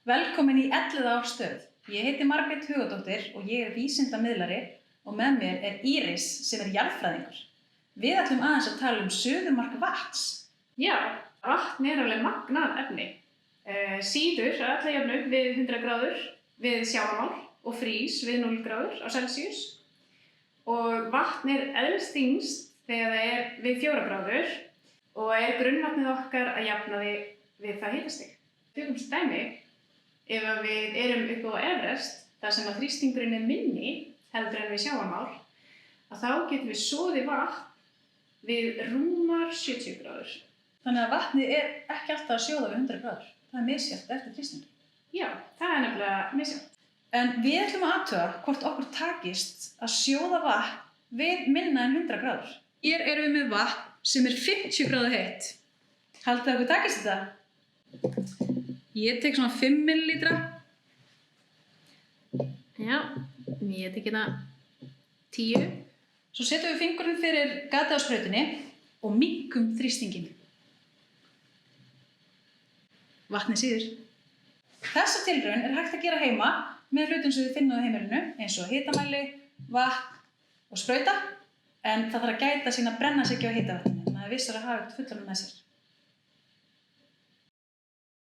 Velkomin í Elliðaárstöð. Ég heiti Margrét Hugadóttir og ég er vísindamiðlari og með mér er Íris sem er jarðfræðingur. Við ætlum aðeins að tala um suðumark vatns. Já, vatn er alveg magnað efni. Sýður að alla jöfnu við 100 gráður við sjávarmál og frýs við 0 gráður á Celsius. Og vatn er eðlisþyngst þegar það er við 4 gráður og er grunnvatnið okkar að jafnaði við það hitastig. Tökum sem dæmi, ef við erum uppi á Everest, þar sem að þrýstingurinn er minni heldur en við sjávarmál, að þá getum við soðið vatn við rúmar 70 gráður. Þannig að vatnið er ekki alltaf að sjóða við 100 gráður. Það er misjafnt eftir þrýstingi. Já, það er nefnilega misjafnt. En við ætlum að athuga hvort okkur takist að sjóða vatn við minna en 100 gráður. Hér erum við með vatn sem er 50 gráðu heitt. Haldið að okkur takist þetta? Ég tek svona 5 millilítra. Já, ég tek hérna 10. Svo setjum við fingurinn fyrir gatið á sprautunni og minnkum þrýstinginn. Vatnið síður. Þessa tilraun er hægt að gera heima með hlutum sem við finnum á heimilinu, eins og hitamæli, vatn og sprauta, en það þarf að gæta sín að brenna sig ekki á hitavatninu, þannig að vissara hafa eitthvað fullorðið með sér.